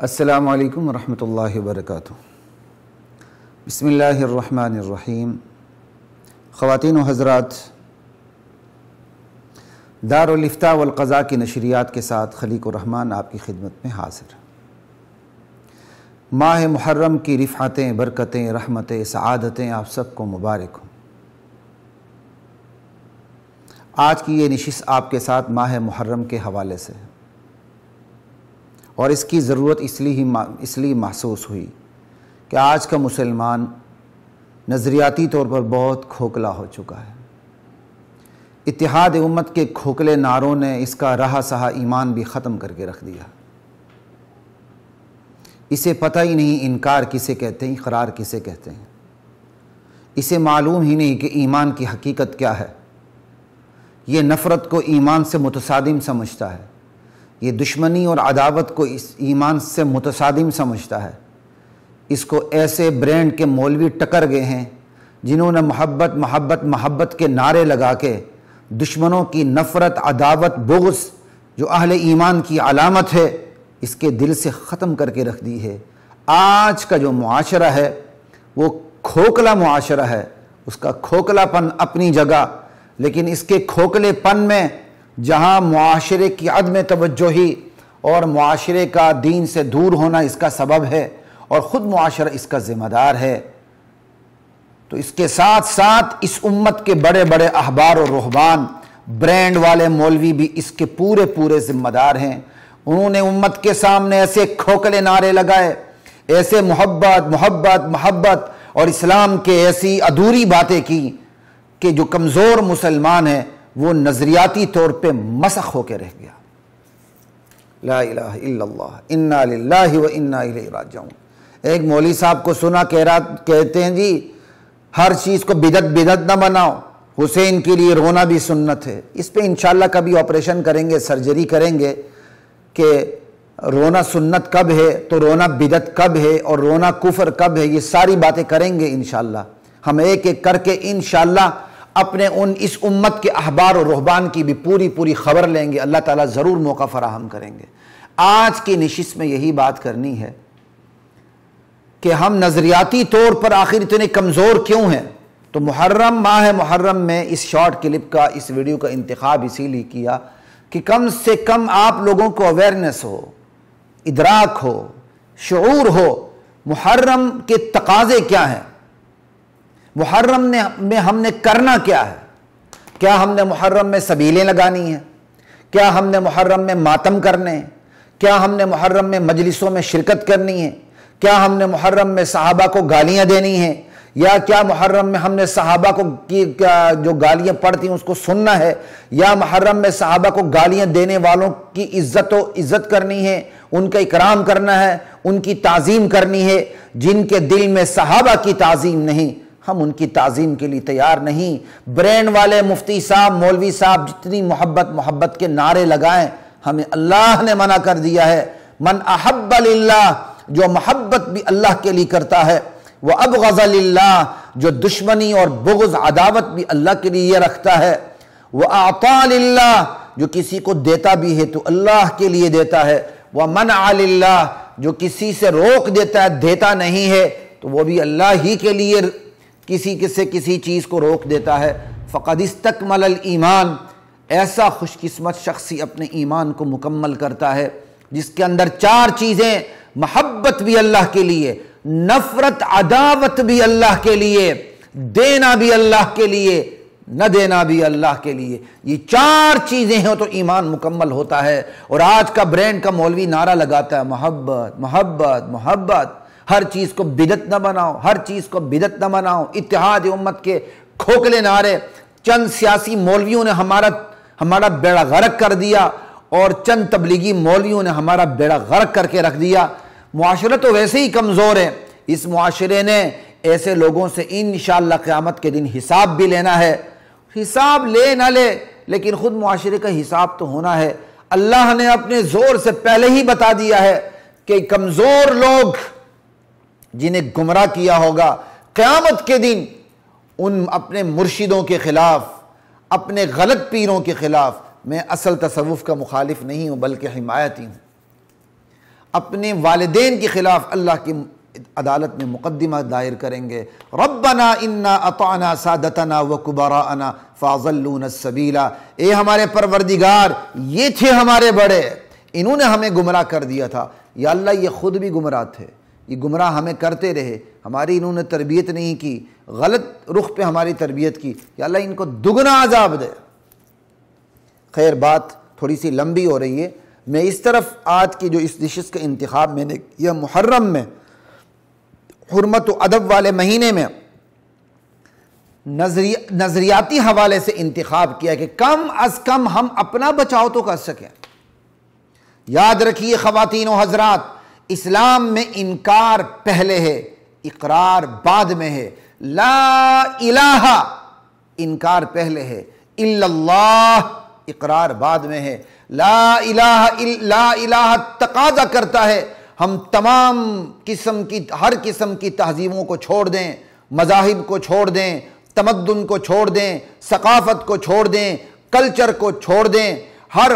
السلام علیکم ورحمۃ اللہ وبرکاتہ۔ بسم اللہ الرحمن الرحیم۔ خواتین و حضرات، دارالافتاء والقضاء کی نشریات کے ساتھ خلیق الرحمن آپ کی خدمت میں حاضر۔ ماہ محرم کی رفعتیں، برکتیں، رحمتیں، سعادتیں آپ سب کو مبارک ہوں۔ آج کی یہ نشست آپ کے ساتھ ماہ محرم کے حوالے سے ہے، اور اس کی ضرورت اس لیے محسوس ہوئی کہ آج کا مسلمان نظریاتی طور پر بہت کھوکھلا ہو چکا ہے۔ اتحاد امت کے کھوکھلے نعروں نے اس کا رہا سہا ایمان بھی ختم کر کے رکھ دیا۔ اسے پتہ ہی نہیں انکار کسے کہتے ہیں، اقرار کسے کہتے ہیں۔ اسے معلوم ہی نہیں کہ ایمان کی حقیقت کیا ہے۔ یہ نفرت کو ایمان سے متصادم سمجھتا ہے، یہ دشمنی اور عداوت کو اس ایمان سے متصادم سمجھتا ہے۔ اس کو ایسے برینڈ کے مولوی ٹکر گئے ہیں جنہوں نے محبت محبت محبت کے نعرے لگا کے دشمنوں کی نفرت، عداوت، بغض جو اہل ایمان کی علامت ہے، اس کے دل سے ختم کر کے رکھ دی ہے۔ آج کا جو معاشرہ ہے وہ کھوکھلا معاشرہ ہے، اس کا کھوکھلا پن اپنی جگہ، لیکن اس کے کھوکھلے پن میں جہاں معاشرے کی عدم توجہی اور معاشرے کا دین سے دور ہونا اس کا سبب ہے اور خود معاشرہ اس کا ذمہ دار ہے، تو اس کے ساتھ ساتھ اس امت کے بڑے بڑے احبار و رہبان، برینڈ والے مولوی بھی اس کے پورے ذمہ دار ہیں۔ انہوں نے امت کے سامنے ایسے کھوکھلے نعرے لگائے، ایسے محبت محبت محبت اور اسلام کے ایسی ادھوری باتیں کی کہ جو کمزور مسلمان ہے وہ نظریاتی طور پہ مسخ ہو کے رہ گیا۔ لا الہ الا اللہ، انا للہ و انا الیہ راجعون۔ ایک مولوی صاحب کو سنا کہتے ہیں جی ہر چیز کو بدعت نہ بناؤ، حسین کے لیے رونا بھی سنت ہے۔ اس پہ انشاءاللہ کبھی آپریشن کریں گے، سرجری کریں گے کہ رونا سنت کب ہے تو رونا بدعت کب ہے اور رونا کفر کب ہے، یہ ساری باتیں کریں گے انشاءاللہ۔ ہم ایک ایک کر کے انشاءاللہ اپنے اس امت کے احبار و رہبان کی بھی پوری خبر لیں گے، اللہ تعالیٰ ضرور موقع فراہم کریں گے۔ آج کی نشست میں یہی بات کرنی ہے کہ ہم نظریاتی طور پر آخر اتنے کمزور کیوں ہیں۔ تو محرم، ماہ محرم میں اس شارٹ کلپ کا، اس ویڈیو کا انتخاب اسی لیے کیا کہ کم سے کم آپ لوگوں کو اویئرنیس ہو، ادراک ہو، شعور ہو، محرم کے تقاضے کیا ہیں، محرم میں ہم نے کرنا کیا ہے۔ کیا ہم نے محرم میں سبیلیں لگانی ہیں؟ کیا ہم نے محرم میں ماتم کرنے ہیں؟ کیا ہم نے محرم میں مجلسوں میں شرکت کرنی ہے؟ کیا ہم نے محرم میں صحابہ کو گالیاں دینی ہیں؟ یا کیا محرم میں ہم نے صحابہ کو جو گالیاں پڑتی ہیں اس کو سننا ہے؟ یا محرم میں صحابہ کو گالیاں دینے والوں کی عزت کرنی ہے، ان کا اکرام کرنا ہے، ان کی تعظیم کرنی ہے؟ جن کے دل میں صحابہ کی تعظیم نہیں، ہم ان کی تعظیم کے لیے تیار نہیں۔ برینڈ والے مفتی صاحب، مولوی صاحب جتنی محبت کے نعرے لگائیں، ہمیں اللہ نے منع کر دیا ہے۔ من احب للہ، جو محبت بھی اللہ کے لیے کرتا ہے، وہ ابغض للہ، جو دشمنی اور بغض عداوت بھی اللہ کے لیے رکھتا ہے، وہ اعطا للہ، جو کسی کو دیتا بھی ہے تو اللہ کے لیے دیتا ہے، وہ منع للہ، جو کسی سے روک دیتا ہے، دیتا نہیں ہے تو وہ بھی اللہ ہی کے لیے کسی چیز کو روک دیتا ہے۔ فقد استکمل الایمان، ایسا خوش قسمت شخص ہی اپنے ایمان کو مکمل کرتا ہے جس کے اندر چار چیزیں، محبت بھی اللہ کے لیے، نفرت عداوت بھی اللہ کے لیے، دینا بھی اللہ کے لیے، نہ دینا بھی اللہ کے لیے، یہ چار چیزیں ہیں تو ایمان مکمل ہوتا ہے۔ اور آج کا برینڈ کا مولوی نعرہ لگاتا ہے محبت محبت محبت، ہر چیز کو بدعت نہ بناؤ، ہر چیز کو بدعت نہ بناؤ، اتحاد امت کے کھوکھلے نعرے۔ چند سیاسی مولویوں نے ہمارا بیڑا غرق کر دیا اور چند تبلیغی مولویوں نے ہمارا بیڑا غرق کر کے رکھ دیا۔ معاشرہ تو ویسے ہی کمزور ہے، اس معاشرے نے ایسے لوگوں سے انشاءاللہ قیامت کے دن حساب بھی لینا ہے۔ حساب لے نہ لے لیکن خود معاشرے کا حساب تو ہونا ہے۔ اللہ نے اپنے زور سے پہلے ہی بتا دیا ہے کہ کمزور لوگ جنہیں گمراہ کیا ہوگا قیامت کے دن، ان اپنے مرشدوں کے خلاف، اپنے غلط پیروں کے خلاف، میں اصل تصوف کا مخالف نہیں ہوں بلکہ حمایتی ہوں۔ اپنے والدین کے خلاف اللہ کی عدالت میں مقدمہ دائر کریں گے، ربنا انا اطعنا سادتنا وکبراءنا فاضلونا السبیل، اے ہمارے پروردگار یہ تھے ہمارے بڑے، انہوں نے ہمیں گمراہ کر دیا تھا، یا اللہ یہ خود بھی گمراہ تھے، یہ گمراہ ہمیں کرتے رہے، ہماری انہوں نے تربیت نہیں کی، غلط رخ پہ ہماری تربیت کی، یا اللہ ان کو دگنا عذاب دے۔ خیر بات تھوڑی سی لمبی ہو رہی ہے، میں اس طرف آج کی جو اس نشست کا انتخاب میں نے یہ محرم میں حرمت و ادب والے مہینے میں نظریاتی حوالے سے انتخاب کیا کہ کم از کم ہم اپنا بچاؤ تو کر سکیں۔ یاد رکھیے خواتین و حضرات، اسلام میں انکار پہلے ہے، اقرار بعد میں ہے۔ لا الہ انکار پہلے ہے، الا اللہ اقرار بعد میں ہے۔ لا الہ تقاضا کرتا ہے ہم تمام ہر قسم کی تہذیبوں کو چھوڑ دیں، مذاہب کو چھوڑ دیں، تمدن کو چھوڑ دیں، ثقافت کو چھوڑ دیں، کلچر کو چھوڑ دیں، ہر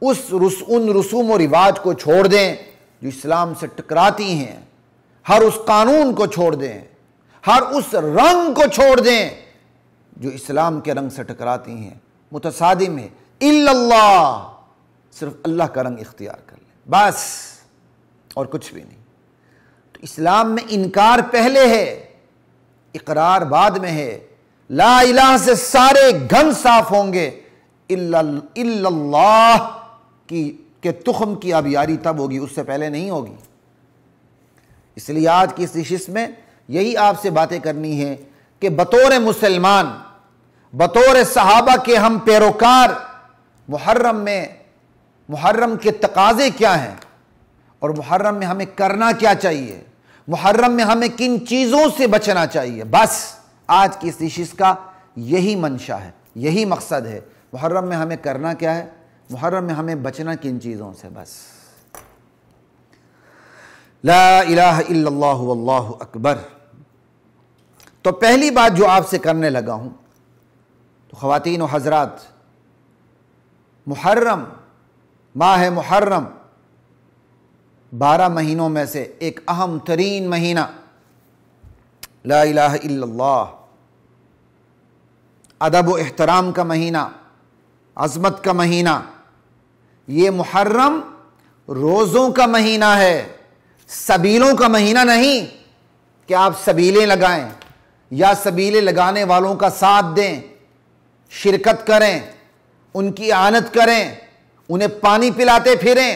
ان رسوم و رواج کو چھوڑ دیں جو اسلام سے ٹکراتی ہیں، ہر اس قانون کو چھوڑ دیں، ہر اس رنگ کو چھوڑ دیں جو اسلام کے رنگ سے ٹکراتی ہیں، متصادم ہے۔ الا اللہ، صرف اللہ کا رنگ اختیار کر لیں بس، اور کچھ بھی نہیں۔ تو اسلام میں انکار پہلے ہے، اقرار بعد میں ہے۔ لا الہ سے سارے گھن صاف ہوں گے، الا اللہ کہ تخم کی آبیاری تب ہوگی، اس سے پہلے نہیں ہوگی۔ اس لیے آج کی اس نشست میں یہی آپ سے باتیں کرنی ہے کہ بطور مسلمان، بطور صحابہ کے ہم پیروکار، محرم کے تقاضے کیا ہیں، اور محرم میں ہمیں کرنا کیا چاہیے، محرم میں ہمیں کن چیزوں سے بچنا چاہیے۔ بس آج کی اس نشست کا یہی منشا ہے، یہی مقصد ہے۔ محرم میں ہمیں کرنا کیا ہے، محرم میں ہمیں بچنا کن چیزوں سے، بس۔ لا الہ الا اللہ واللہ اکبر۔ تو پہلی بات جو آپ سے کرنے لگا ہوں، تو خواتین و حضرات، محرم، ماہ محرم 12 مہینوں میں سے ایک اہم ترین مہینہ، لا الہ الا اللہ، ادب و احترام کا مہینہ، عظمت کا مہینہ۔ یہ محرم روزوں کا مہینہ ہے، سبیلوں کا مہینہ نہیں کہ آپ سبیلیں لگائیں یا سبیلیں لگانے والوں کا ساتھ دیں، شرکت کریں، ان کی اعانت کریں، انہیں پانی پلاتے پھریں۔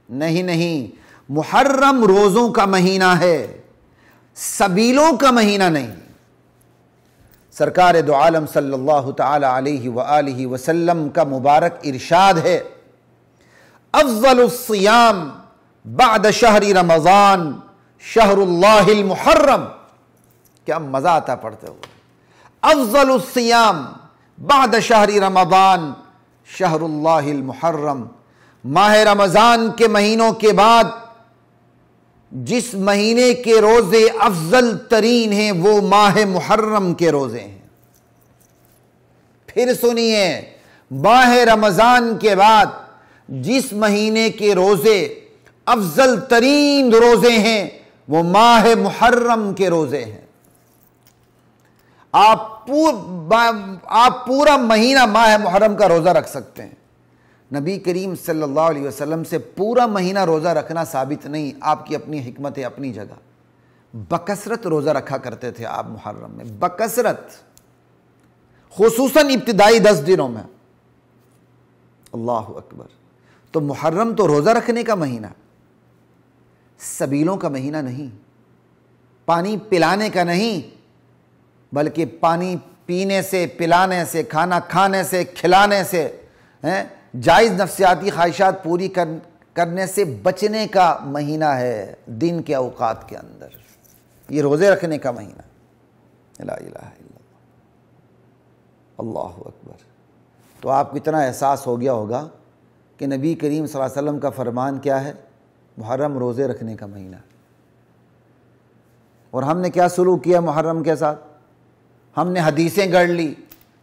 نہیں، محرم روزوں کا مہینہ ہے، سبیلوں کا مہینہ نہیں۔ سرکار دو عالم صلی اللہ تعالی علیہ وآلہ وسلم کا مبارک ارشاد ہے، افضل الصیام بعد شہر رمضان شہر اللہ المحرم۔ کیا مزہ آتا پڑھتے ہوئے، افضل الصیام بعد شہر رمضان شہر اللہ المحرم۔ ماہ رمضان کے مہینوں کے بعد جس مہینے کے روزے افضل ترین ہیں وہ ماہ محرم کے روزے ہیں۔ پھر سنیے، ماہ رمضان کے بعد جس مہینے کے روزے افضل ترین روزے ہیں وہ ماہ محرم کے روزے ہیں۔ آپ پورا مہینہ ماہ محرم کا روزہ رکھ سکتے ہیں۔ نبی کریم صلی اللہ علیہ وسلم سے پورا مہینہ روزہ رکھنا ثابت نہیں، آپ کی اپنی حکمت ہے، اپنی جگہ۔ بکثرت روزہ رکھا کرتے تھے آپ محرم میں، بکثرت، خصوصاً ابتدائی 10 دنوں میں۔ اللہ اکبر۔ تو محرم تو روزہ رکھنے کا مہینہ، سبیلوں کا مہینہ نہیں، پانی پلانے کا نہیں، بلکہ پانی پینے سے، پلانے سے، کھانا کھانے سے، کھلانے سے، جائز نفسیاتی خواہشات پوری کرنے سے بچنے کا مہینہ ہے دن کے اوقات کے اندر۔ یہ روزے رکھنے کا مہینہ۔ لا الہ الا اللہ، اللہ اکبر۔ تو آپ کو اتنا احساس ہو گیا ہوگا کہ نبی کریم صلی اللہ علیہ وسلم کا فرمان کیا ہے، محرم روزے رکھنے کا مہینہ۔ اور ہم نے کیا سلوک کیا محرم کے ساتھ؟ ہم نے حدیثیں گڑھ لی،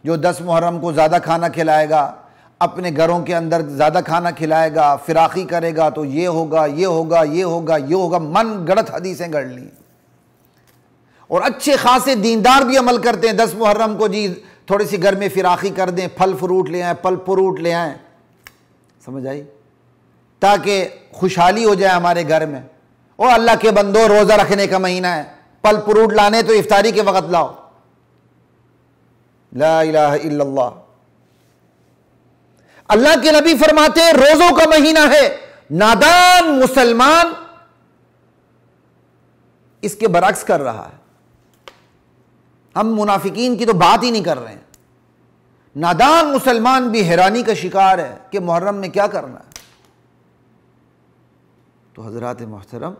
جو 10 محرم کو زیادہ کھانا کھلائے گا اپنے گھروں کے اندر زیادہ کھانا کھلائے گا، فراخی کرے گا تو یہ ہوگا، یہ ہوگا، یہ ہوگا، یہ ہوگا، من گڑت حدیثیں گڑھ لی. اور اچھے خاصے دیندار بھی عمل کرتے ہیں. 10 محرم کو جی تھوڑی سی گھر میں فراخی کر دیں، پھل فروٹ لے آئیں، پھل فروٹ لے آئیں، سمجھ آئی، تاکہ خوشحالی ہو جائے ہمارے گھر میں. اور اللہ کے بندو، روزہ رکھنے کا مہینہ ہے، پھل فروٹ لانے تو افطاری کے وقت لاؤ. لا الہ الا اللہ. اللہ کے نبی فرماتے ہیں روزوں کا مہینہ ہے. نادان مسلمان اس کے برعکس کر رہا ہے. ہم منافقین کی تو بات ہی نہیں کر رہے ہیں. نادان مسلمان بھی حیرانی کا شکار ہے کہ محرم میں کیا کرنا ہے. تو حضرات محترم،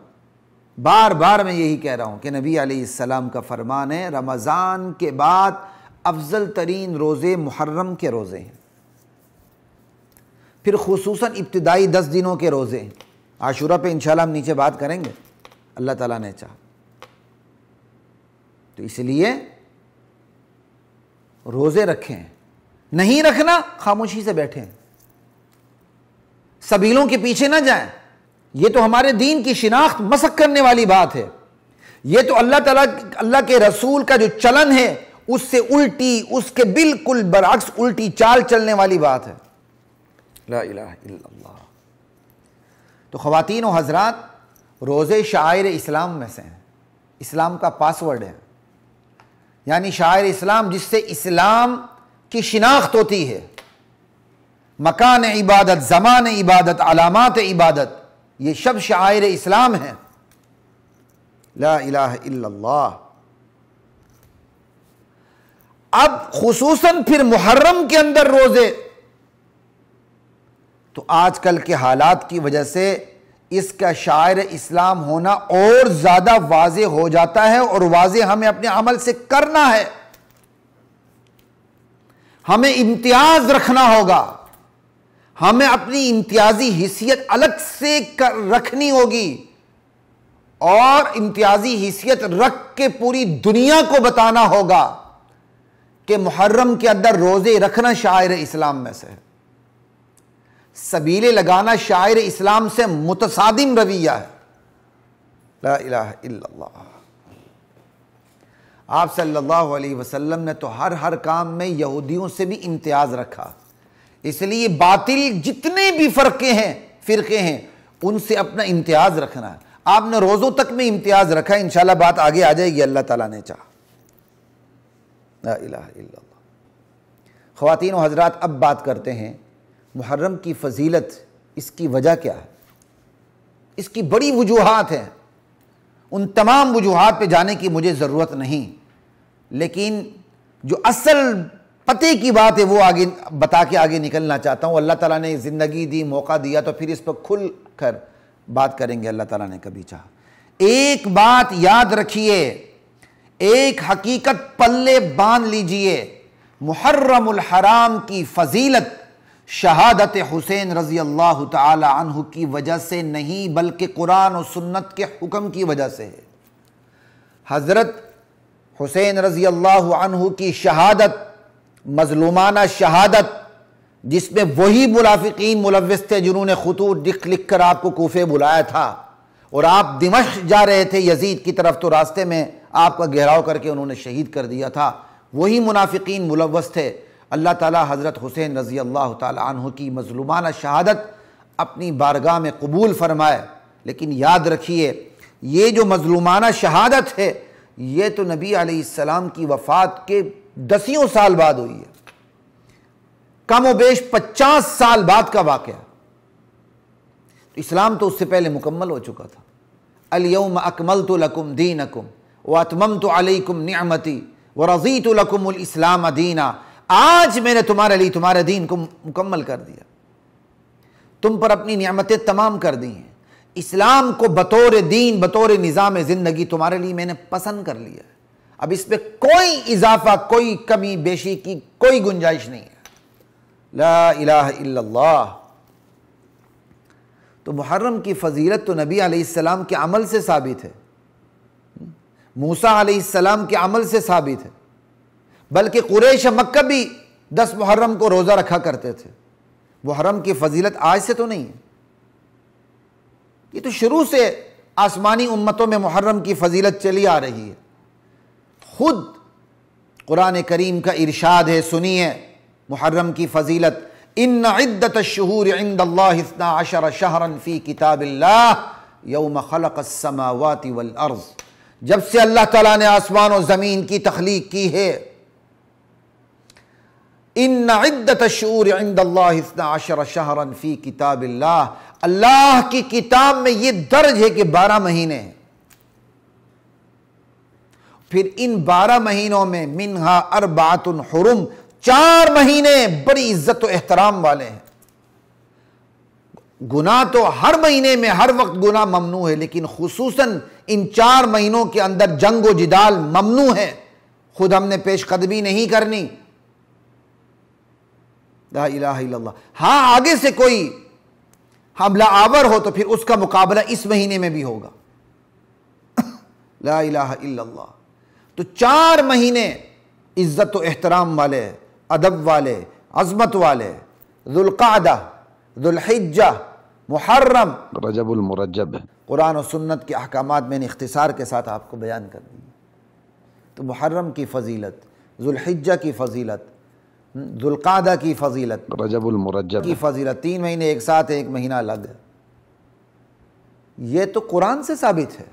بار بار میں یہی کہہ رہا ہوں کہ نبی علیہ السلام کا فرمان ہے رمضان کے بعد افضل ترین روزے محرم کے روزے ہیں. پھر خصوصاً ابتدائی 10 دنوں کے روزے ہیں. عاشورہ پہ انشاءاللہ ہم نیچے بات کریں گے اللہ تعالیٰ نے چاہا. تو اس لیے روزے رکھیں، نہیں رکھنا خاموشی سے بیٹھیں، سبیلوں کے پیچھے نہ جائیں. یہ تو ہمارے دین کی شناخت مسخ کرنے والی بات ہے. یہ تو اللہ تعالیٰ، اللہ کے رسول کا جو چلن ہے اس سے الٹی، اس کے بالکل برعکس الٹی چال چلنے والی بات ہے. لا الہ الا اللہ. تو خواتین و حضرات، روزے شعائر اسلام میں سے ہیں، اسلام کا پاسورڈ ہے. یعنی شعائر اسلام جس سے اسلام کی شناخت ہوتی ہے. مکان عبادت، زمان عبادت، علامات عبادت، یہ سب شعائر اسلام ہیں. لا الہ الا اللہ. اب خصوصاً پھر محرم کے اندر روزے، تو آج کل کے حالات کی وجہ سے اس کا شاعر اسلام ہونا اور زیادہ واضح ہو جاتا ہے، اور واضح ہمیں اپنے عمل سے کرنا ہے. ہمیں امتیاز رکھنا ہوگا، ہمیں اپنی امتیازی حیثیت الگ سے رکھنی ہوگی، اور امتیازی حیثیت رکھ کے پوری دنیا کو بتانا ہوگا کہ محرم کے اندر روزے رکھنا شاعر اسلام میں سے ہے. سبیلے لگانا شاعر اسلام سے متصادم رویہ ہے. لا الہ الا اللہ. آپ صلی اللہ علیہ وسلم نے تو ہر کام میں یہودیوں سے بھی امتیاز رکھا. اس لیے باطل جتنے بھی فرقے ہیں ان سے اپنا امتیاز رکھنا ہے. آپ نے روزوں تک میں امتیاز رکھا. انشاءاللہ بات آگے آ جائے گی اللہ تعالیٰ نے چاہا. لا الہ الا اللہ. خواتین و حضرات، اب بات کرتے ہیں محرم کی فضیلت. اس کی وجہ کیا ہے؟ اس کی بڑی وجوہات ہیں. ان تمام وجوہات پہ جانے کی مجھے ضرورت نہیں، لیکن جو اصل پتے کی بات ہے وہ آگے بتا کے آگے نکلنا چاہتا ہوں. اللہ تعالیٰ نے زندگی دی، موقع دیا، تو پھر اس پر کھل کر بات کریں گے اللہ تعالیٰ نے کبھی چاہا. ایک بات یاد رکھیے، ایک حقیقت پلے باندھ لیجئے. محرم الحرام کی فضیلت شہادت حسین رضی اللہ تعالی عنہ کی وجہ سے نہیں، بلکہ قرآن و سنت کے حکم کی وجہ سے ہے. حضرت حسین رضی اللہ عنہ کی شہادت، مظلومانہ شہادت، جس میں وہی منافقین ملوث تھے جنہوں نے خطوط لکھ کر آپ کو کوفے بلایا تھا، اور آپ دمشق جا رہے تھے یزید کی طرف، تو راستے میں آپ کا گھیراؤ کر کے انہوں نے شہید کر دیا تھا. وہی منافقین ملوث تھے. اللہ تعالیٰ حضرت حسین رضی اللہ تعالی عنہ کی مظلومانہ شہادت اپنی بارگاہ میں قبول فرمائے. لیکن یاد رکھیے، یہ جو مظلومانہ شہادت ہے یہ تو نبی علیہ السلام کی وفات کے 10 سال بعد ہوئی ہے. کم و بیش 50 سال بعد کا واقعہ. اسلام تو اس سے پہلے مکمل ہو چکا تھا. الیوم اکملت لکم دینکم واتممت علیکم نعمتی ورضیت لکم الاسلام دینا. آج میں نے تمہارے لیے تمہارے دین کو مکمل کر دیا، تم پر اپنی نعمتیں تمام کر دی ہیں. اسلام کو بطور دین، بطور نظام زندگی تمہارے لیے میں نے پسند کر لیا ہے. اب اس پہ کوئی اضافہ، کوئی کمی بیشی کی کوئی گنجائش نہیں ہے. لا الہ الا اللہ. تو محرم کی فضیلت تو نبی علیہ السلام کے عمل سے ثابت ہے، موسیٰ علیہ السلام کے عمل سے ثابت ہے. بلکہ قریش مکہ بھی 10 محرم کو روزہ رکھا کرتے تھے. محرم کی فضیلت آج سے تو نہیں ہے، یہ تو شروع سے آسمانی امتوں میں محرم کی فضیلت چلی آ رہی ہے۔ خود قرآن کریم کا ارشاد ہے، سنیے محرم کی فضیلت، ان عدت الشہور عند اللہ 12 شہرا فی کتاب اللہ یوم خلق السماوات والارض، جب سے اللہ تعالیٰ نے آسمان و زمین کی تخلیق کی ہے، ان عدت الشہور عند اللہ 12 شہرا فی کتاب اللہ، اللہ کی کتاب میں یہ درج ہے کہ 12 مہینے ہیں، پھر ان 12 مہینوں میں منہا 4 حرم، 4 مہینے بڑی عزت و احترام والے ہیں۔ گناہ تو ہر مہینے میں ہر وقت گناہ ممنوع ہے، لیکن خصوصاً ان 4 مہینوں کے اندر جنگ و جدال ممنوع ہے، خود ہم نے پیش قدمی نہیں کرنی، لا الہ الا اللہ۔ ہاں آگے سے کوئی حملہ آور ہو تو پھر اس کا مقابلہ اس مہینے میں بھی ہوگا، لا الہ الا اللہ۔ تو 4 مہینے عزت و احترام والے، ادب والے، عظمت والے، ذوالقعدہ، ذوالحجہ، محرم، رجب المرجب، قرآن و سنت کے احکامات میں نے اختصار کے ساتھ آپ کو بیان کر دی۔ تو محرم کی فضیلت، ذوالحجہ کی فضیلت، ذوالقعدہ کی فضیلت، رجب المرجب کی فضیلت، 3 مہینے ایک ساتھ، 1 مہینہ الگ ہے، یہ تو قرآن سے ثابت ہے۔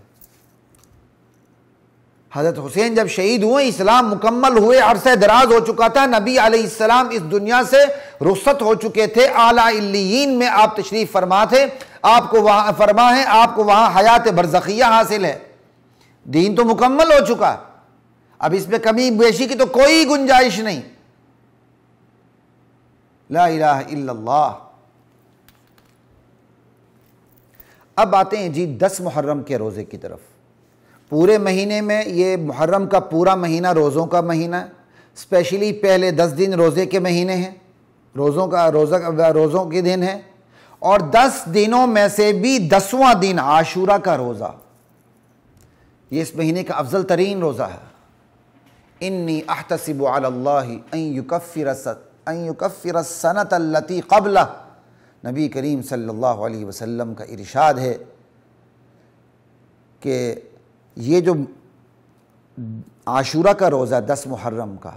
حضرت حسین جب شہید ہوئے، اسلام مکمل ہوئے، عرصہ دراز ہو چکا تھا، نبی علیہ السلام اس دنیا سے رخصت ہو چکے تھے، اعلیٰ علیین میں آپ تشریف فرما تھے، آپ کو وہاں فرما ہے، آپ کو وہاں حیات برزخیہ حاصل ہے، دین تو مکمل ہو چکا، اب اس میں کمی بیشی کی تو کوئی گنجائش نہیں، لا الہ الا اللہ۔ اب آتے ہیں جی 10 محرم کے روزے کی طرف۔ پورے مہینے میں یہ محرم کا پورا مہینہ روزوں کا مہینہ ہے، اسپیشلی پہلے 10 دن روزے کے مہینے ہیں، روزوں کے دن ہیں، اور 10 دنوں میں سے بھی 10واں دن عاشورہ کا روزہ، یہ اس مہینے کا افضل ترین روزہ ہے۔ انی احتسب علی اللہ ان یکفر السنۃ التی قبلہ، نبی کریم صلی اللہ علیہ وسلم کا ارشاد ہے کہ یہ جو عاشورہ کا روزہ 10 محرم کا،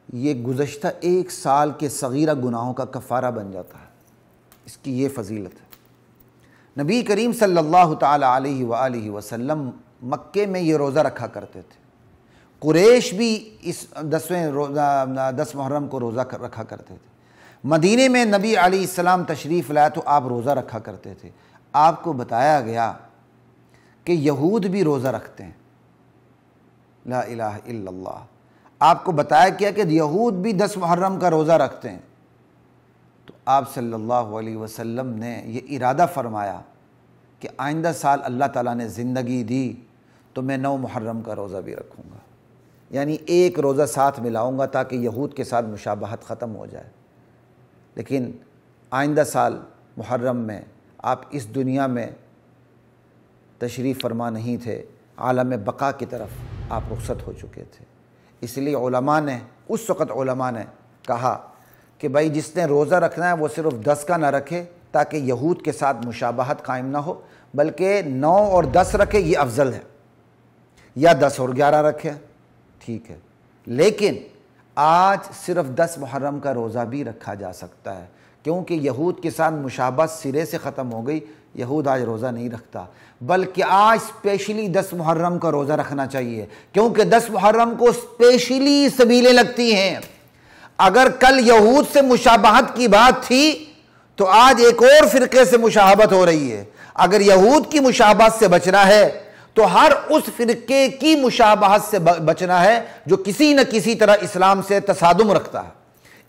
یہ گزشتہ 1 سال کے صغیرہ گناہوں کا کفارہ بن جاتا ہے، اس کی یہ فضیلت ہے۔ نبی کریم صلی اللہ تعالی علیہ وآلہ وسلم مکے میں یہ روزہ رکھا کرتے تھے، قریش بھی اس 10 محرم کو روزہ رکھا کرتے تھے، مدینے میں نبی علیہ السلام تشریف لائے تو آپ روزہ رکھا کرتے تھے۔ آپ کو بتایا گیا کہ یہود بھی روزہ رکھتے ہیں، لا الہ الا اللہ۔ آپ کو بتایا کیا کہ یہود بھی 10 محرم کا روزہ رکھتے ہیں، تو آپ صلی اللہ علیہ وسلم نے یہ ارادہ فرمایا کہ آئندہ سال اللہ تعالیٰ نے زندگی دی تو میں 9 محرم کا روزہ بھی رکھوں گا، یعنی ایک روزہ ساتھ ملاؤں گا تاکہ یہود کے ساتھ مشابہت ختم ہو جائے۔ لیکن آئندہ سال محرم میں آپ اس دنیا میں تشریف فرما نہیں تھے، عالم بقا کی طرف آپ رخصت ہو چکے تھے، اس لیے اس وقت علماء نے کہا کہ بھائی جس نے روزہ رکھنا ہے وہ صرف 10 کا نہ رکھے تاکہ یہود کے ساتھ مشابہت قائم نہ ہو، بلکہ 9 اور 10 رکھے، یہ افضل ہے، یا 10 اور 11 رکھے، ٹھیک ہے۔ لیکن آج صرف 10 محرم کا روزہ بھی رکھا جا سکتا ہے، کیونکہ یہود کے ساتھ مشابہت سرے سے ختم ہو گئی، یہود آج روزہ نہیں رکھتا، بلکہ آج اسپیشلی 10 محرم کا روزہ رکھنا چاہیے، کیونکہ 10 محرم کو اسپیشلی سبیلیں لگتی ہیں۔ اگر کل یہود سے مشابہت کی بات تھی تو آج ایک اور فرقے سے مشابہت ہو رہی ہے۔ اگر یہود کی مشابہت سے بچنا ہے تو ہر اس فرقے کی مشابہت سے بچنا ہے جو کسی نہ کسی طرح اسلام سے تصادم رکھتا ہے،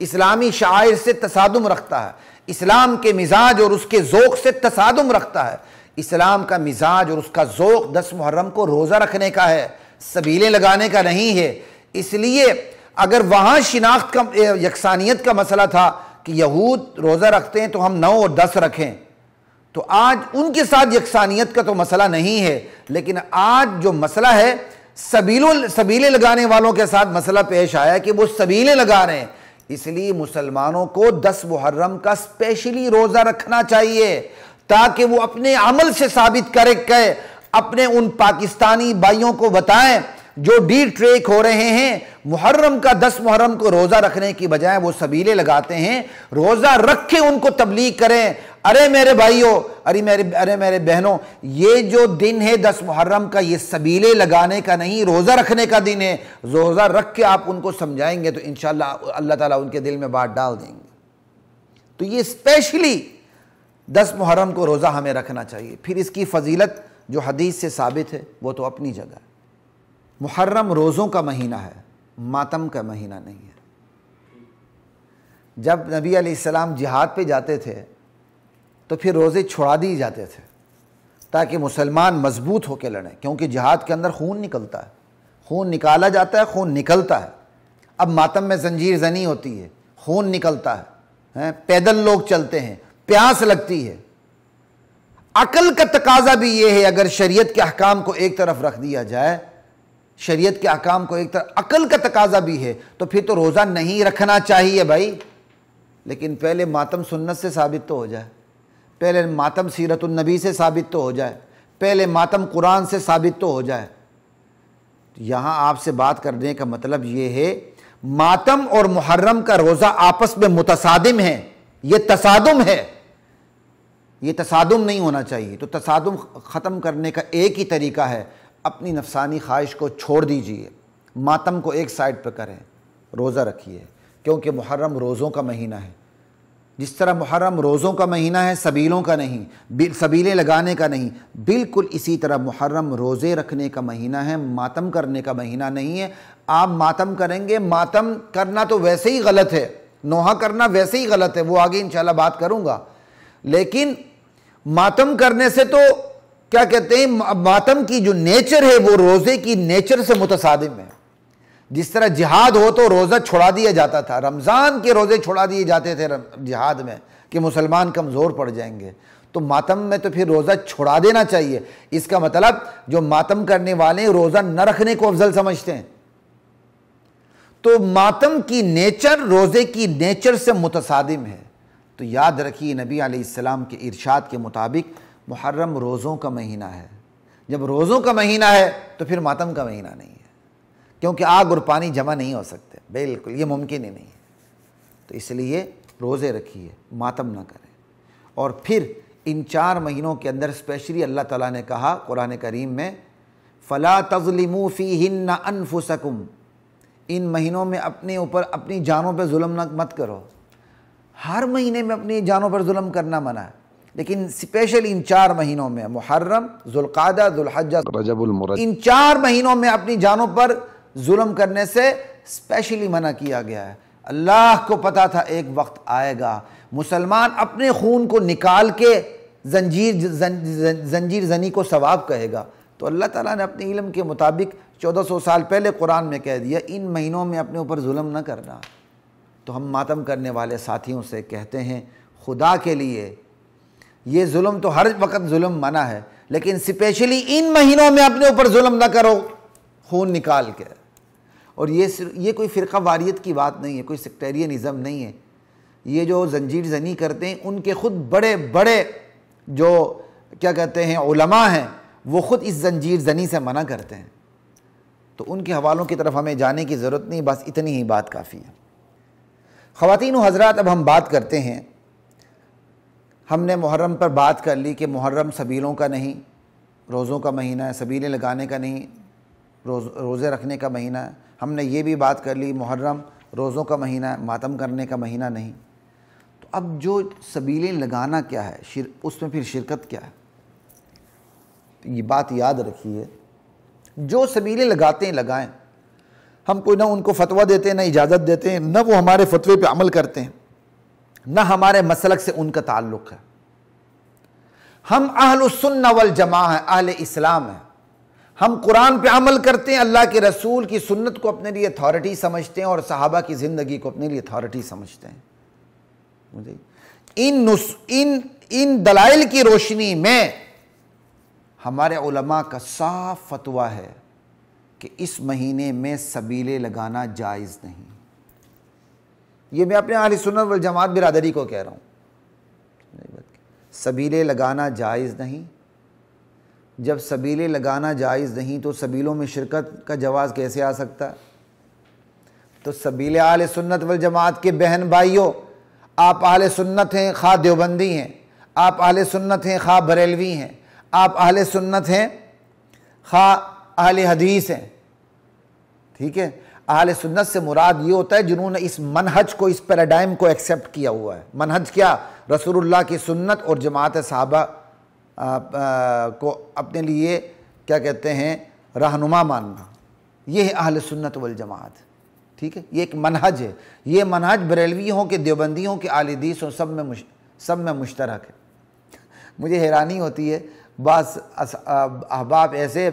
اسلامی شعائر سے تصادم رکھتا ہے، اسلام کے مزاج اور اس کے ذوق سے تصادم رکھتا ہے۔ اسلام کا مزاج اور اس کا ذوق 10 محرم کو روزہ رکھنے کا ہے، سبیلیں لگانے کا نہیں ہے۔ اس لیے اگر وہاں شناخت کا یکسانیت کا مسئلہ تھا کہ یہود روزہ رکھتے ہیں تو ہم 9 اور 10 رکھیں، تو آج ان کے ساتھ یکسانیت کا تو مسئلہ نہیں ہے، لیکن آج جو مسئلہ ہے سبیلیں لگانے والوں کے ساتھ مسئلہ پیش آیا کہ وہ سبیلیں لگا رہے ہیں، اس لیے مسلمانوں کو 10 محرم کا اسپیشلی روزہ رکھنا چاہیے تاکہ وہ اپنے عمل سے ثابت کرے کہ اپنے ان پاکستانی بھائیوں کو بتائیں جو ڈی ٹریک ہو رہے ہیں، محرم کا 10 محرم کو روزہ رکھنے کی بجائے وہ سبیلے لگاتے ہیں، روزہ رکھ کے ان کو تبلیغ کریں، ارے میرے بھائیوں، ارے میرے بہنوں، یہ جو دن ہے 10 محرم کا یہ سبیلے لگانے کا نہیں، روزہ رکھنے کا دن ہے۔ روزہ رکھ کے آپ ان کو سمجھائیں گے تو انشاءاللہ اللہ تعالیٰ ان کے دل میں بات ڈال دیں گے۔ تو یہ اسپیشلی 10 محرم کو روزہ ہمیں رکھنا چاہیے۔ پھر اس کی فضیلت جو حدیث سے ثابت ہے وہ تو اپنی جگہ ہے۔ محرم روزوں کا مہینہ ہے، ماتم کا مہینہ نہیں ہے۔ جب نبی علیہ السلام جہاد پہ جاتے تھے تو پھر روزے چھڑا دیے جاتے تھے تاکہ مسلمان مضبوط ہو کے لڑیں، کیونکہ جہاد کے اندر خون نکلتا ہے، خون نکالا جاتا ہے، خون نکلتا ہے۔ اب ماتم میں زنجیر زنی ہوتی ہے، خون نکلتا ہے، پیدل لوگ چلتے ہیں، پیاس لگتی ہے۔ عقل کا تقاضا بھی یہ ہے، اگر شریعت کے احکام کو ایک طرف رکھ دیا جائے، شریعت کے احکام کو ایک طرف، عقل کا تقاضا بھی ہے تو پھر تو روزہ نہیں رکھنا چاہیے بھائی۔ لیکن پہلے ماتم سنت سے ثابت تو ہو جائے، پہلے ماتم سیرت النبی سے ثابت تو ہو جائے، پہلے ماتم قرآن سے ثابت تو ہو جائے۔ یہاں آپ سے بات کرنے کا مطلب یہ ہے ماتم اور محرم کا روزہ آپس میں متصادم ہے، یہ تصادم ہے، یہ تصادم نہیں ہونا چاہیے۔ تو تصادم ختم کرنے کا ایک ہی طریقہ ہے، اپنی نفسانی خواہش کو چھوڑ دیجئے، ماتم کو ایک سائڈ پہ کریں، روزہ رکھیے، کیونکہ محرم روزوں کا مہینہ ہے۔ جس طرح محرم روزوں کا مہینہ ہے، سبیلوں کا نہیں، سبیلیں لگانے کا نہیں، بالکل اسی طرح محرم روزے رکھنے کا مہینہ ہے، ماتم کرنے کا مہینہ نہیں ہے۔ آپ ماتم کریں گے، ماتم کرنا تو ویسے ہی غلط ہے، نوحہ کرنا ویسے ہی غلط ہے، وہ آگے انشاءاللہ بات کروں گا، لیکن ماتم کرنے سے تو کیا کہتے ہیں، ماتم کی جو نیچر ہے وہ روزے کی نیچر سے متصادم ہے۔ جس طرح جہاد ہو تو روزہ چھڑا دیا جاتا تھا، رمضان کے روزے چھڑا دیے جاتے تھے جہاد میں کہ مسلمان کمزور پڑ جائیں گے، تو ماتم میں تو پھر روزہ چھڑا دینا چاہیے۔ اس کا مطلب جو ماتم کرنے والے روزہ نہ رکھنے کو افضل سمجھتے ہیں، تو ماتم کی نیچر روزے کی نیچر سے متصادم ہے۔ تو یاد رکھیے نبی علیہ السلام کے ارشاد کے مطابق محرم روزوں کا مہینہ ہے۔ جب روزوں کا مہینہ ہے تو پھر ماتم کا مہینہ نہیں ہے، کیونکہ آگ اور پانی جمع نہیں ہو سکتے، بالکل یہ ممکن ہی نہیں ہے۔ تو اس لیے روزے رکھیے، ماتم نہ کریں۔ اور پھر ان 4 مہینوں کے اندر اسپیشلی اللہ تعالیٰ نے کہا قرآن کریم میں فَلَا تَظْلِمُوا فِيهِنَّ أَنفُسَكُمْ، ان مہینوں میں اپنے اوپر اپنی جانوں پہ ظلم مت کرو۔ ہر مہینے میں اپنی جانوں پر ظلم کرنا منع ہے، لیکن اسپیشل ان 4 مہینوں میں، محرم، ذوالقعدہ، ذوالحجہ، رجب المرجب، ان 4 مہینوں میں اپنی جانوں پر ظلم کرنے سے اسپیشلی منع کیا گیا ہے۔ اللہ کو پتا تھا ایک وقت آئے گا مسلمان اپنے خون کو نکال کے زنجیر زنی کو ثواب کہے گا، تو اللہ تعالیٰ نے اپنے علم کے مطابق 1400 سال پہلے قرآن میں کہہ دیا ان مہینوں میں اپنے اوپر ظلم نہ کرنا۔ تو ہم ماتم کرنے والے ساتھیوں سے کہتے ہیں خدا کے لیے یہ ظلم تو ہر وقت ظلم منع ہے، لیکن اسپیشلی ان مہینوں میں اپنے اوپر ظلم نہ کرو خون نکال کے۔ اور یہ کوئی فرقہ واریت کی بات نہیں ہے، کوئی سیکٹیرینزم نہیں ہے۔ یہ جو زنجیر زنی کرتے ہیں ان کے خود بڑے بڑے جو کیا کہتے ہیں علماء ہیں وہ خود اس زنجیر زنی سے منع کرتے ہیں، تو ان کے حوالوں کی طرف ہمیں جانے کی ضرورت نہیں، بس اتنی ہی بات کافی ہے۔ خواتین و حضرات، اب ہم بات کرتے ہیں، ہم نے محرم پر بات کر لی کہ محرم سبیلوں کا نہیں، روزوں کا مہینہ ہے، سبیلیں لگانے کا نہیں، روزے رکھنے کا مہینہ ہے۔ ہم نے یہ بھی بات کر لی محرم روزوں کا مہینہ ہے، ماتم کرنے کا مہینہ نہیں۔ تو اب جو سبیلیں لگانا کیا ہے، اس میں پھر شرکت کیا ہے؟ تو یہ بات یاد رکھیے، جو سبیلیں لگاتے ہیں لگائیں، ہم کوئی نہ ان کو فتویٰ دیتے ہیں، نہ اجازت دیتے ہیں، نہ وہ ہمارے فتوے پہ عمل کرتے ہیں، نہ ہمارے مسلک سے ان کا تعلق ہے۔ ہم اہل السنہ والجماعہ ہیں، اہل اسلام ہیں، ہم قرآن پہ عمل کرتے ہیں، اللہ کے رسول کی سنت کو اپنے لیے اتھارٹی سمجھتے ہیں اور صحابہ کی زندگی کو اپنے لیے اتھارٹی سمجھتے ہیں۔ ان دلائل کی روشنی میں ہمارے علماء کا صاف فتویٰ ہے کہ اس مہینے میں سبیلے لگانا جائز نہیں۔ یہ میں اپنے اہل سنت والجماعت برادری کو کہہ رہا ہوں. سبیلیں لگانا جائز نہیں. جب سبیلیں لگانا جائز نہیں تو سبیلوں میں شرکت کا جواز کیسے آ سکتا ہے؟ تو سبیل اہل سنت والجماعت کے بہن بھائیوں، آپ اہل سنت ہیں خواہ دیوبندی ہیں، آپ اہل سنت ہیں خواہ بریلوی ہیں، آپ اہل سنت ہیں خواہ اہل حدیث ہیں، ٹھیک ہے؟ اہل سنت سے مراد یہ ہوتا ہے جنہوں نے اس منہج کو، اس پیراڈائم کو ایکسیپٹ کیا ہوا ہے. منہج کیا؟ رسول اللہ کی سنت اور جماعت صحابہ کو اپنے لیے کیا کہتے ہیں رہنما ماننا. یہ ہے اہل سنت والجماعت، ٹھیک ہے؟ یہ ایک منہج ہے. یہ منہج بریلوی ہوں کہ دیوبندی ہوں کہ اہل حدیث ہوں، سب میں مشترک ہے. مجھے حیرانی ہوتی ہے بعض احباب ایسے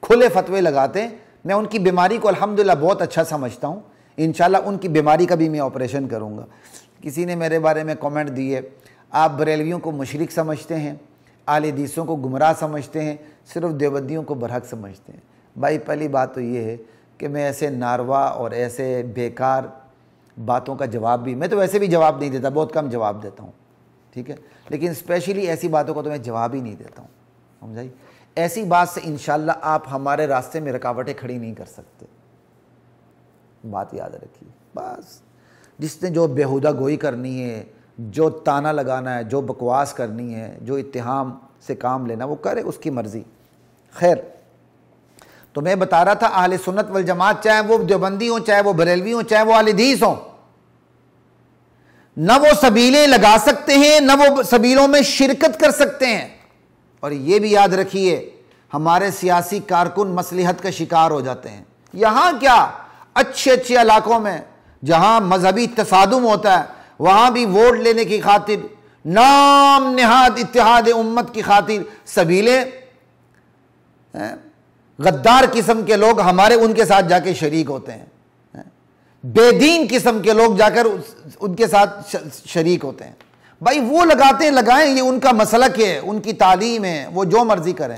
کھلے فتوے لگاتے ہیں. میں ان کی بیماری کو الحمدللہ بہت اچھا سمجھتا ہوں. انشاءاللہ ان کی بیماری کا بھی میں آپریشن کروں گا. کسی نے میرے بارے میں کامنٹ دیے، آپ بریلویوں کو مشرک سمجھتے ہیں، اہل حدیثوں کو گمراہ سمجھتے ہیں، صرف دیوبندیوں کو برحق سمجھتے ہیں. بھائی پہلی بات تو یہ ہے کہ میں ایسے ناروا اور ایسے بیکار باتوں کا جواب بھی، میں تو ویسے بھی جواب نہیں دیتا، بہت کم جواب دیتا ہوں، ٹھیک ہے؟ لیکن اسپیشلی ایسی باتوں کو تو میں جواب ہی نہیں دیتا ہوں. سمجھائی؟ ایسی بات سے انشاءاللہ آپ ہمارے راستے میں رکاوٹیں کھڑی نہیں کر سکتے. بات یاد رکھیے. بس جس نے جو بیہودہ گوئی کرنی ہے، جو تانا لگانا ہے، جو بکواس کرنی ہے، جو اتہام سے کام لینا، وہ کرے، اس کی مرضی. خیر، تو میں بتا رہا تھا اہل سنت والجماعت چاہے وہ دیوبندی ہوں، چاہے وہ بریلوی ہوں، چاہے وہ اہل حدیث ہوں، نہ وہ سبیلیں لگا سکتے ہیں، نہ وہ سبیلوں میں شرکت کر سکتے ہیں. اور یہ بھی یاد رکھیے ہمارے سیاسی کارکن مصلحت کا شکار ہو جاتے ہیں. یہاں کیا، اچھے علاقوں میں جہاں مذہبی تصادم ہوتا ہے وہاں بھی ووٹ لینے کی خاطر، نام نہاد اتحاد امت کی خاطر سبیلیں، غدار قسم کے لوگ ہمارے ان کے ساتھ جا کے شریک ہوتے ہیں، بے دین قسم کے لوگ جا کر ان کے ساتھ شریک ہوتے ہیں. بھائی وہ لگاتے ہیں، لگائیں، یہ ان کا مسلک ہے، ان کی تعلیم ہے، وہ جو مرضی کریں.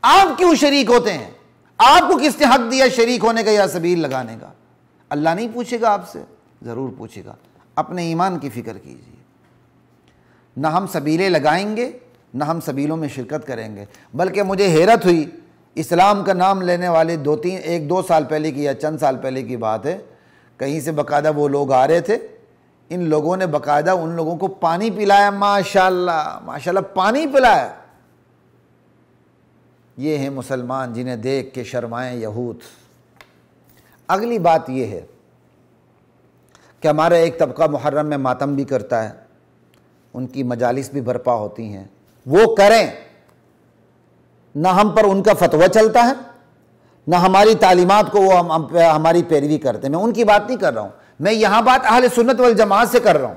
آپ کیوں شریک ہوتے ہیں؟ آپ کو کس نے حق دیا شریک ہونے کا یا سبیل لگانے کا؟ اللہ نہیں پوچھے گا آپ سے؟ ضرور پوچھے گا. اپنے ایمان کی فکر کیجیے. نہ ہم سبیلیں لگائیں گے، نہ ہم سبیلوں میں شرکت کریں گے. بلکہ مجھے حیرت ہوئی، اسلام کا نام لینے والے ایک دو سال پہلے کی یا چند سال پہلے کی بات ہے، کہیں سے باقاعدہ وہ لوگ آ رہے تھے، ان لوگوں نے باقاعدہ ان لوگوں کو پانی پلایا. ماشاءاللہ ماشاءاللہ پانی پلایا. یہ ہیں مسلمان جنہیں دیکھ کے شرمائیں یہود. اگلی بات یہ ہے کہ ہمارا ایک طبقہ محرم میں ماتم بھی کرتا ہے، ان کی مجالس بھی برپا ہوتی ہیں، وہ کریں. نہ ہم پر ان کا فتویٰ چلتا ہے، نہ ہماری تعلیمات کو وہ ہماری پیروی کرتے ہیں. میں ان کی بات نہیں کر رہا ہوں، میں یہاں بات اہل سنت والجماعت سے کر رہا ہوں.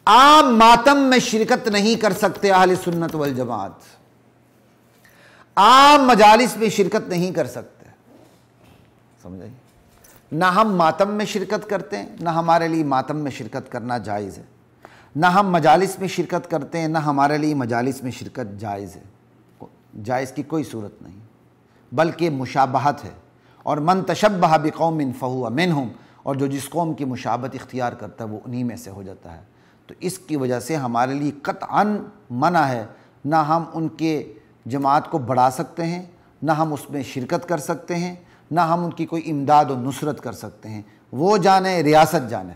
عام ماتم میں شرکت نہیں کر سکتے اہل سنت والجماعت، عام مجالس میں شرکت نہیں کر سکتے. سمجھیں؟ نہ ہم ماتم میں شرکت کرتے ہیں، نہ ہمارے لیے ماتم میں شرکت کرنا جائز ہے. نہ ہم مجالس میں شرکت کرتے ہیں، نہ ہمارے لیے مجالس میں شرکت جائز ہے. جائز کی کوئی صورت نہیں، بلکہ مشابہت ہے. اور من تشبہ بقوم فہو منہم، اور جو جس قوم کی مشابہت اختیار کرتا ہے وہ انہی میں سے ہو جاتا ہے. تو اس کی وجہ سے ہمارے لیے قطعاً منع ہے، نہ ہم ان کے جماعت کو بڑھا سکتے ہیں، نہ ہم اس میں شرکت کر سکتے ہیں، نہ ہم ان کی کوئی امداد و نصرت کر سکتے ہیں. وہ جانے، ریاست جانے.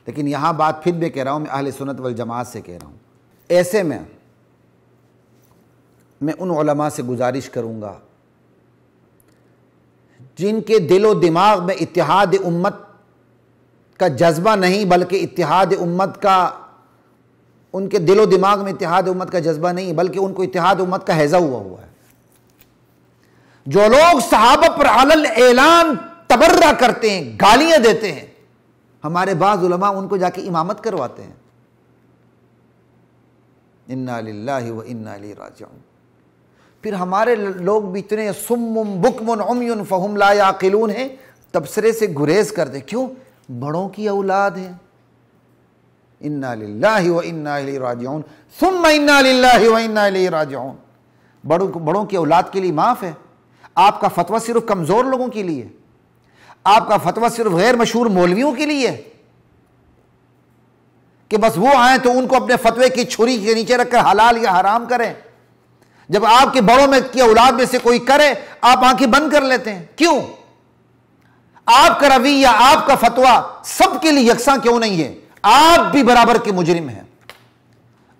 لیکن یہاں بات پھر بھی کہہ رہا ہوں، میں اہل سنت والجماعت سے کہہ رہا ہوں. ایسے میں ان علماء سے گزارش کروں گا جن کے دل و دماغ میں اتحاد امت کا جذبہ نہیں، بلکہ اتحاد امت کا، ان کے دل و دماغ میں اتحاد امت کا جذبہ نہیں بلکہ ان کو اتحاد امت کا ہیضہ ہوا ہے. جو لوگ صحابہ پر علل اعلان تبرہ کرتے ہیں، گالیاں دیتے ہیں، ہمارے بعض علماء ان کو جا کے امامت کرواتے ہیں. انا للہ و انا الیہ راجعون. پھر ہمارے لوگ بھی اتنے صم بکم عمی فہم لا یعقلون ہیں، تبصرے سے گریز کرتے. کیوں؟ بڑوں کی اولاد ہیں. انا للہ و انا الیہ راجعون ثم انا للہ و انا الیہ راجعون. بڑوں کی اولاد کے لیے معاف ہے. آپ کا فتویٰ صرف کمزور لوگوں کے لیے. آپ کا فتویٰ صرف غیر مشہور مولویوں کے لیے کہ بس وہ آئیں تو ان کو اپنے فتوے کی چھری کے نیچے رکھ کر حلال یا حرام کریں؟ جب آپ کے بڑوں میں کی اولاد میں سے کوئی کرے آپ آنکھیں بند کر لیتے ہیں، کیوں؟ آپ کا رویہ، آپ کا فتویٰ سب کے لیے یکساں کیوں نہیں ہے؟ آپ بھی برابر کے مجرم ہیں۔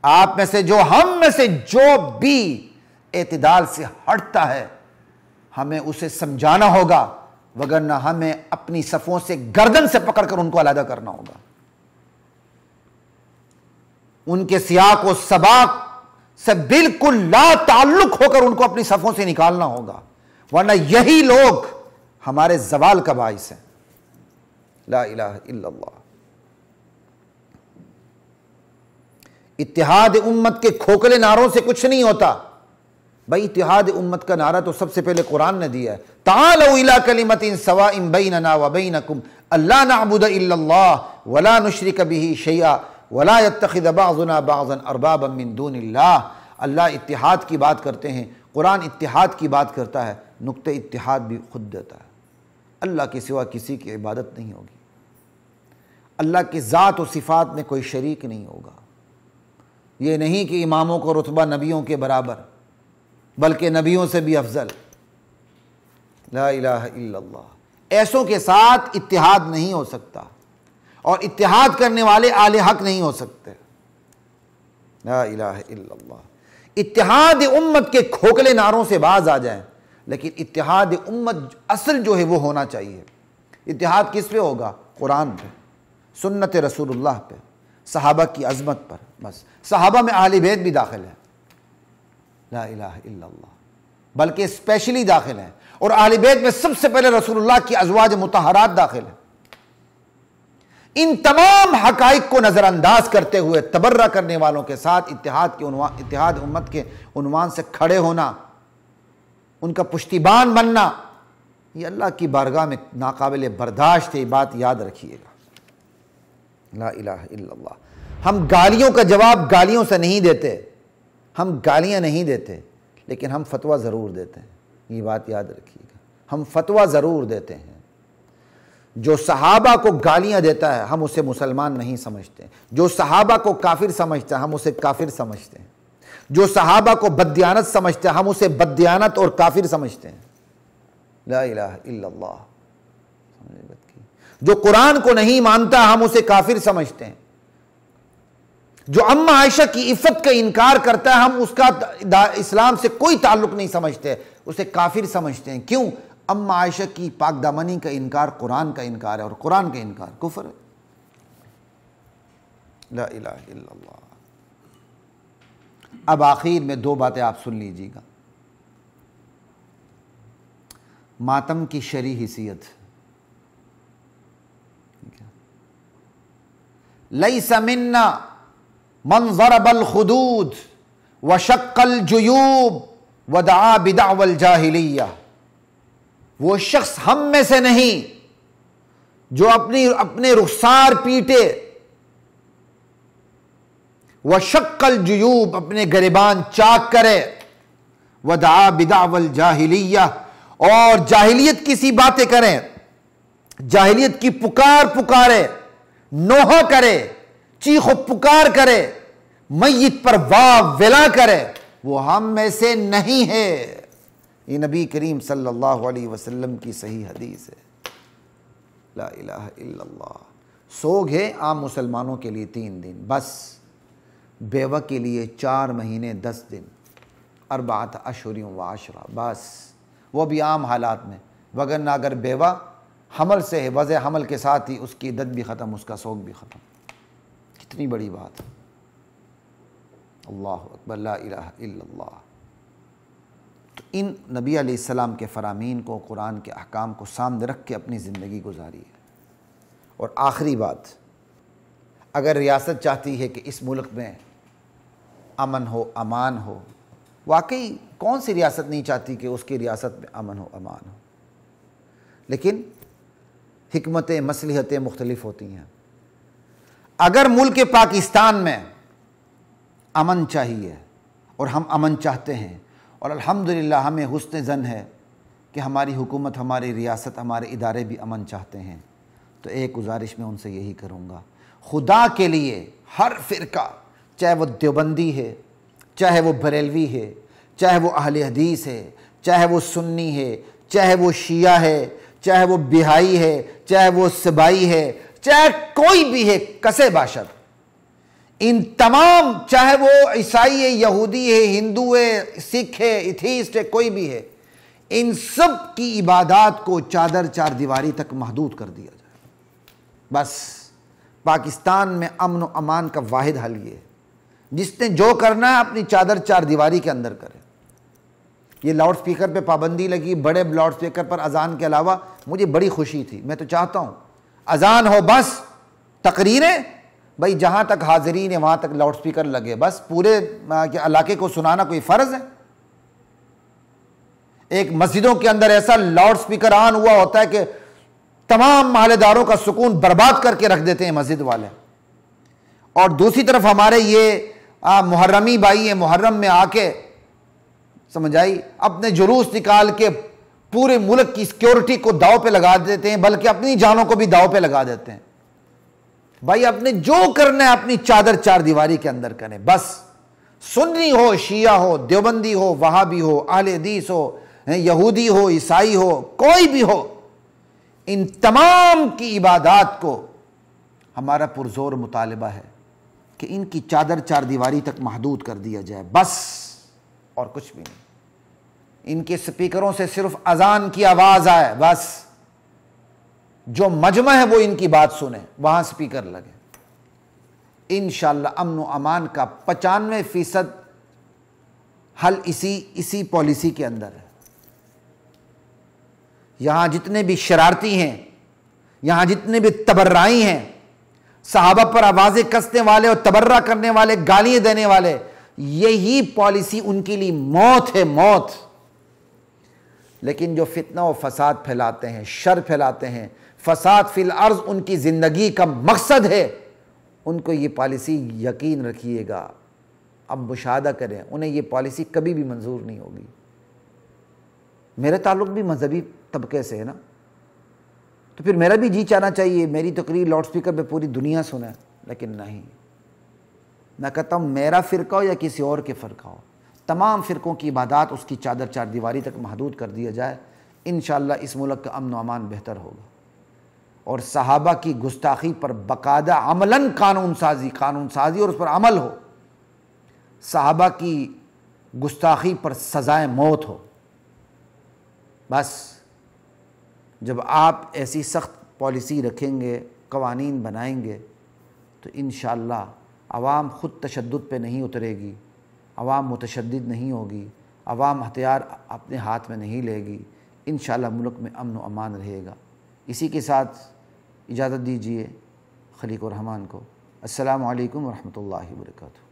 آپ میں سے جو، ہم میں سے جو بھی اعتدال سے ہٹتا ہے ہمیں اسے سمجھانا ہوگا، وگرنہ ہمیں اپنی صفوں سے گردن سے پکڑ کر ان کو علیحدہ کرنا ہوگا، ان کے سیاق و سباق سے بالکل لا تعلق ہو کر ان کو اپنی صفوں سے نکالنا ہوگا، ورنہ یہی لوگ ہمارے زوال کا باعث ہیں۔ لا الہ الا اللہ۔ اتحاد امت کے کھوکھلے نعروں سے کچھ نہیں ہوتا بھائی، اتحاد امت کا نعرہ تو سب سے پہلے قرآن نے دیا ہے، تعالوا الی کلمۃ سواء بیننا وبینکم الا نعبد الا اللہ ولا نشرک بہ شیئا ولا يتخذ بعضنا بعضا اربابا من دون اللہ۔ اللہ اتحاد کی بات کرتے ہیں، قرآن اتحاد کی بات کرتا ہے، نقطہ اتحاد بھی خود دیتا ہے۔ اللہ کے سوا کسی کی عبادت نہیں ہوگی، اللہ کی ذات و صفات میں کوئی شریک نہیں ہوگا۔ یہ نہیں کہ اماموں کو رتبہ نبیوں کے برابر، بلکہ نبیوں سے بھی افضل۔ لا الہ الا اللہ۔ ایسوں کے ساتھ اتحاد نہیں ہو سکتا، اور اتحاد کرنے والے اہل حق نہیں ہو سکتے۔ لا الہ الا اللہ۔ اتحاد امت کے کھوکھلے نعروں سے باز آ جائیں، لیکن اتحاد امت اصل جو ہے وہ ہونا چاہیے۔ اتحاد کس پہ ہوگا؟ قرآن پہ، سنت رسول اللہ پہ، صحابہ کی عظمت پر۔ بس صحابہ میں اہل بیت بھی داخل ہے، لا الہ الا اللہ، بلکہ اسپیشلی داخل ہیں، اور اہل بیت میں سب سے پہلے رسول اللہ کی ازواج مطہرات داخل ہیں۔ ان تمام حقائق کو نظر انداز کرتے ہوئے تبرہ کرنے والوں کے ساتھ اتحاد امت کے عنوان سے کھڑے ہونا، ان کا پشتیبان بننا، یہ اللہ کی بارگاہ میں ناقابل برداشت ہے۔ یہ بات یاد رکھیے گا۔ لا الہ الا اللہ۔ ہم گالیوں کا جواب گالیوں سے نہیں دیتے، ہم گالیاں نہیں دیتے، لیکن ہم فتویٰ ضرور دیتے ہیں۔ یہ بات یاد رکھیے گا، ہم فتویٰ ضرور دیتے ہیں۔ جو صحابہ کو گالیاں دیتا ہے ہم اسے مسلمان نہیں سمجھتے، جو صحابہ کو کافر سمجھتا ہے ہم اسے کافر سمجھتے ہیں، جو صحابہ کو بددیانت سمجھتا ہے ہم اسے بددیانت اور کافر سمجھتے ہیں۔ لا الہ الا اللہ۔ جو قرآن کو نہیں مانتا ہم اسے کافر سمجھتے ہیں، جو اماں عائشہ کی عفت کا انکار کرتا ہے ہم اس کا اسلام سے کوئی تعلق نہیں سمجھتے، اسے کافر سمجھتے ہیں۔ کیوں؟ اماں عائشہ کی پاک دامنی کا انکار قرآن کا انکار ہے، اور قرآن کا انکار کفر ہے۔ لا الہ الا اللہ۔ اب آخر میں دو باتیں آپ سن لیجیے گا۔ ماتم کی شرعی حیثیت، لیس منا من ضرب الخدود وشق الجیوب ودعا بدعوى الجاہلیہ۔ وہ شخص ہم میں سے نہیں جو اپنے رخسار پیٹے، وشق الجیوب اپنے گریبان چاک کرے، ودعا بدعوى الجاہلیہ اور جاہلیت کی سی باتیں کریں، جاہلیت کی پکارے، نوحہ کرے، چیخ و پکار کرے، میت پر واہ ولا کرے، وہ ہم میں سے نہیں ہے۔ یہ نبی کریم صلی اللہ علیہ وسلم کی صحیح حدیث ہے۔ لا الہ الا اللہ۔ سوگ ہے عام مسلمانوں کے لیے 3 دن بس، بیوہ کے لیے 4 مہینے 10 دن، 4 اشہر و عشرہ، بس وہ بھی عام حالات میں، وگرنہ اگر بیوہ حمل سے ہے، وضع حمل کے ساتھ ہی اس کی عدت بھی ختم، اس کا سوگ بھی ختم۔ کتنی بڑی بات ہے۔ اللہ اکبر، لا الہ الا اللہ۔ تو ان نبی علیہ السلام کے فرامین کو، قرآن کے احکام کو سامنے رکھ کے اپنی زندگی گزاری ہے۔ اور آخری بات، اگر ریاست چاہتی ہے کہ اس ملک میں امن ہو، امان ہو، واقعی کون سی ریاست نہیں چاہتی کہ اس کی ریاست میں امن ہو، امان ہو، لیکن حکمتیں، مصلحتیں مختلف ہوتی ہیں۔ اگر ملک پاکستان میں امن چاہیے اور ہم امن چاہتے ہیں، اور الحمدللہ ہمیں حسن ظن ہے کہ ہماری حکومت، ہماری ریاست، ہمارے ادارے بھی امن چاہتے ہیں، تو ایک گزارش میں ان سے یہی کروں گا، خدا کے لیے ہر فرقہ، چاہے وہ دیوبندی ہے، چاہے وہ بریلوی ہے، چاہے وہ اہل حدیث ہے، چاہے وہ سنی ہے، چاہے وہ شیعہ ہے، چاہے وہ بہائی ہے، چاہے وہ سبائی ہے، چاہے کوئی بھی ہے کسے باشد، ان تمام، چاہے وہ عیسائی ہے، یہودی ہے، ہندو ہے، سکھ ہے، ایتھیسٹ ہے، کوئی بھی ہے، ان سب کی عبادات کو چادر چار دیواری تک محدود کر دیا جائے۔ بس پاکستان میں امن و امان کا واحد حل یہ ہے، جس نے جو کرنا ہے اپنی چادر چار دیواری کے اندر کرے۔ یہ لاؤڈ سپیکر پہ پابندی لگی، بڑے لاؤڈ سپیکر پر اذان کے علاوہ، مجھے بڑی خوشی تھی، میں تو چاہتا ہوں اذان ہو بس، تقریریں بھائی جہاں تک حاضرین ہیں وہاں تک لاؤڈ سپیکر لگے، بس پورے علاقے کو سنانا کوئی فرض ہے؟ ایک مسجدوں کے اندر ایسا لاؤڈ سپیکر آن ہوا ہوتا ہے کہ تمام محلے داروں کا سکون برباد کر کے رکھ دیتے ہیں مسجد والے۔ اور دوسری طرف ہمارے یہ محرمی بھائی ہیں، محرم میں آ کے سمجھ آئی اپنے جلوس نکال کے پورے ملک کی سیکیورٹی کو داؤ پہ لگا دیتے ہیں، بلکہ اپنی جانوں کو بھی داؤ پہ لگا دیتے ہیں۔ بھائی اپنے جو کرنا ہے اپنی چادر چار دیواری کے اندر کریں، بس سنی ہو، شیعہ ہو، دیوبندی ہو، وہابی ہو، اہل حدیث ہو، یہودی ہو، عیسائی ہو، کوئی بھی ہو، ان تمام کی عبادات کو ہمارا پرزور مطالبہ ہے کہ ان کی چادر چار دیواری تک محدود کر دیا جائے، بس اور کچھ بھی نہیں۔ ان کے سپیکروں سے صرف اذان کی آواز آئے، بس جو مجمع ہے وہ ان کی بات سنے، وہاں سپیکر لگے۔ انشاءاللہ امن و امان کا 95% حل اسی پالیسی کے اندر ہے۔ یہاں جتنے بھی شرارتی ہیں، یہاں جتنے بھی تبرعی ہیں، صحابہ پر آوازیں کسنے والے اور تبرع کرنے والے، گالیاں دینے والے، یہی پالیسی ان کے لیے موت ہے، موت۔ لیکن جو فتنہ و فساد پھیلاتے ہیں، شر پھیلاتے ہیں، فساد فی الارض ان کی زندگی کا مقصد ہے، ان کو یہ پالیسی یقین رکھیے گا، اب مشاہدہ کریں، انہیں یہ پالیسی کبھی بھی منظور نہیں ہوگی۔ میرے تعلق بھی مذہبی طبقے سے ہے نا، تو پھر میرا بھی جی چاہنا چاہیے میری تقریر لاؤڈ سپیکر پہ پوری دنیا سنے، لیکن نہیں، میں کہتا ہوں میرا فرقہ ہو یا کسی اور کے فرقہ ہو، تمام فرقوں کی عبادات اس کی چادر چار دیواری تک محدود کر دیا جائے، انشاءاللہ اس ملک کا امن و امان بہتر ہوگا۔ اور صحابہ کی گستاخی پر باقاعدہ عملاً قانون سازی اور اس پر عمل ہو، صحابہ کی گستاخی پر سزائے موت ہو۔ بس جب آپ ایسی سخت پالیسی رکھیں گے، قوانین بنائیں گے، تو انشاءاللہ عوام خود تشدد پہ نہیں اترے گی، عوام متشدد نہیں ہوگی، عوام ہتھیار اپنے ہاتھ میں نہیں لے گی، انشاءاللہ ملک میں امن و امان رہے گا۔ اسی کے ساتھ اجازت دیجیے خلیق الرحمن کو۔ السلام علیکم ورحمۃ اللہ وبرکاتہ۔